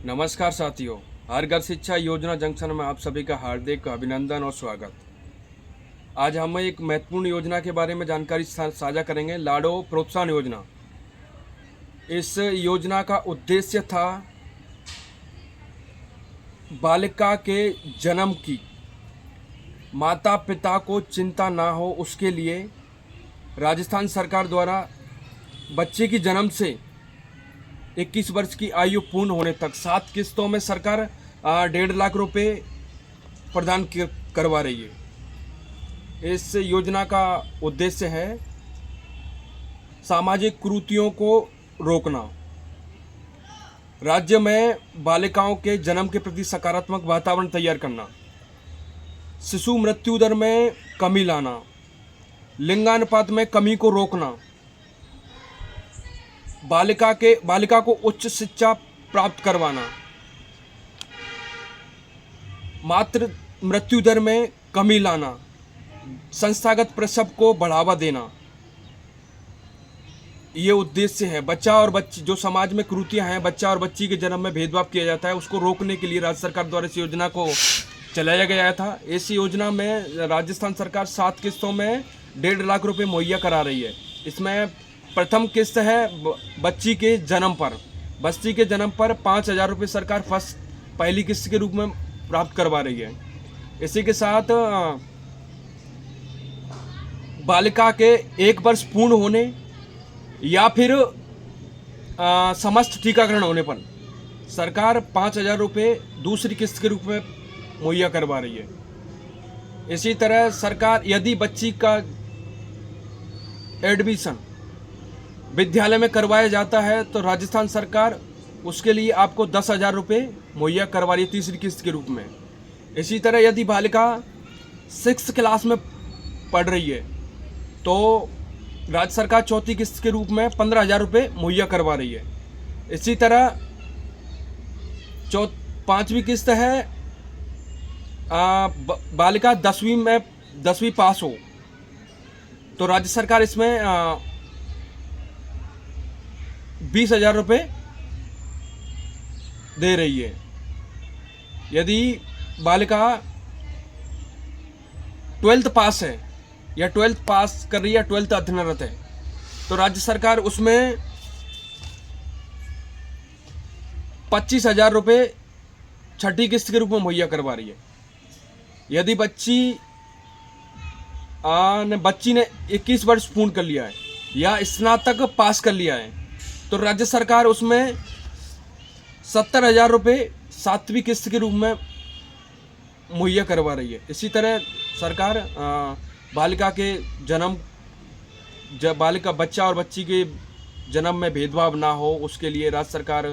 नमस्कार साथियों, हर घर शिक्षा योजना जंक्शन में आप सभी का हार्दिक अभिनंदन और स्वागत। आज हम एक महत्वपूर्ण योजना के बारे में जानकारी साझा करेंगे, लाडो प्रोत्साहन योजना। इस योजना का उद्देश्य था बालिका के जन्म की माता पिता को चिंता ना हो, उसके लिए राजस्थान सरकार द्वारा बच्चे की जन्म से 21 वर्ष की आयु पूर्ण होने तक 7 किस्तों में सरकार 1.5 लाख रुपए प्रदान करवा रही है। इस योजना का उद्देश्य है सामाजिक कुरीतियों को रोकना, राज्य में बालिकाओं के जन्म के प्रति सकारात्मक वातावरण तैयार करना, शिशु मृत्यु दर में कमी लाना, लिंगानुपात में कमी को रोकना, बालिका को उच्च शिक्षा प्राप्त करवाना, मातृ मृत्यु दर में कमी लाना, संस्थागत प्रसव को बढ़ावा देना, ये उद्देश्य है। बच्चा और बच्ची, जो समाज में कुरीतियां हैं, बच्चा और बच्ची के जन्म में भेदभाव किया जाता है, उसको रोकने के लिए राज्य सरकार द्वारा इस योजना को चलाया गया था। इस योजना में राजस्थान सरकार 7 किस्तों में 1.5 लाख रुपए मुहैया करा रही है। इसमें प्रथम किस्त है बच्ची के जन्म पर। बच्ची के जन्म पर 5,000 रुपये सरकार पहली किस्त के रूप में प्राप्त करवा रही है। इसी के साथ बालिका के 1 वर्ष पूर्ण होने या फिर समस्त टीकाकरण होने पर सरकार 5,000 रुपये दूसरी किस्त के रूप में मुहैया करवा रही है। इसी तरह सरकार यदि बच्ची का एडमिशन विद्यालय में करवाया जाता है तो राजस्थान सरकार उसके लिए आपको 10,000 रुपये मुहैया करवा रही है तीसरी किस्त के रूप में। इसी तरह यदि बालिका 6th क्लास में पढ़ रही है तो राज्य सरकार चौथी किस्त के रूप में 15,000 रुपये मुहैया करवा रही है। इसी तरह 5वीं किस्त है बालिका 10वीं पास हो तो राज्य सरकार इसमें 20,000 रुपये दे रही है। यदि बालिका 12th पास है या 12th पास कर रही है, 12th अध्ययनरत है, तो राज्य सरकार उसमें 25,000 रुपये छठी किस्त के रूप में मुहैया करवा रही है। यदि बच्ची ने 21 वर्ष पूर्ण कर लिया है या स्नातक पास कर लिया है तो राज्य सरकार उसमें 70,000 रुपये 7वीं किस्त के रूप में मुहैया करवा रही है। इसी तरह सरकार बालिका के बच्चा और बच्ची के जन्म में भेदभाव ना हो, उसके लिए राज्य सरकार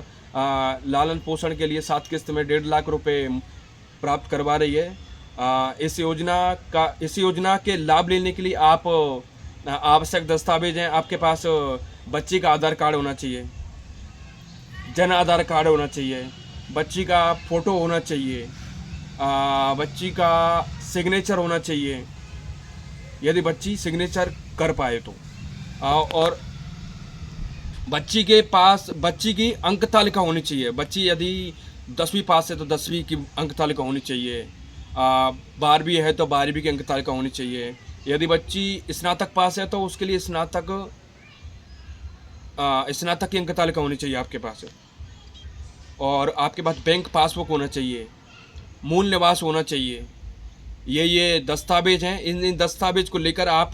लालन पोषण के लिए 7 किस्त में 1.5 लाख रुपए प्राप्त करवा रही है। इस योजना के लाभ लेने के लिए आप आवश्यक दस्तावेज हैं। आपके पास बच्ची का आधार कार्ड होना चाहिए, जन आधार कार्ड होना चाहिए, बच्ची का फोटो होना चाहिए, बच्ची का सिग्नेचर होना चाहिए यदि बच्ची सिग्नेचर कर पाए तो, और बच्ची की अंक तालिका होनी चाहिए। बच्ची यदि 10वीं पास है तो 10वीं की अंक तालिका होनी चाहिए, 12वीं है तो 12वीं की अंक तालिका होनी चाहिए। यदि बच्ची स्नातक पास है तो उसके लिए स्नातक की अंक तालिका होनी चाहिए आपके पास, और आपके पास बैंक पासबुक होना चाहिए, मूल निवास होना चाहिए। ये दस्तावेज हैं। इन दस्तावेज को लेकर आप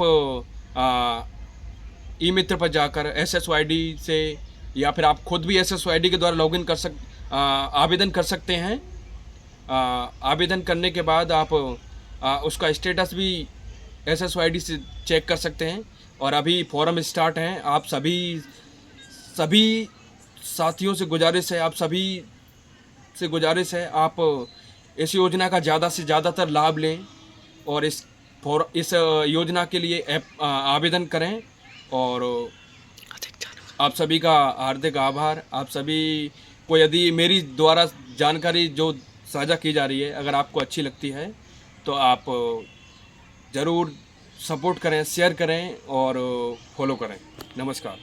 ई मित्र पर जाकर SSYD से या फिर आप खुद भी SSYD के द्वारा लॉगिन आवेदन कर सकते हैं। आवेदन करने के बाद आप उसका स्टेटस भी SSYD से चेक कर सकते हैं। और अभी फॉर्म स्टार्ट हैं। आप सभी साथियों से गुजारिश है, आप इस योजना का ज़्यादा से ज़्यादातर लाभ लें और इस योजना के लिए आवेदन करें। और आप सभी का हार्दिक आभार। आप सभी को यदि मेरी द्वारा जानकारी जो साझा की जा रही है अगर आपको अच्छी लगती है तो आप ज़रूर सपोर्ट करें, शेयर करें और फॉलो करें। नमस्कार।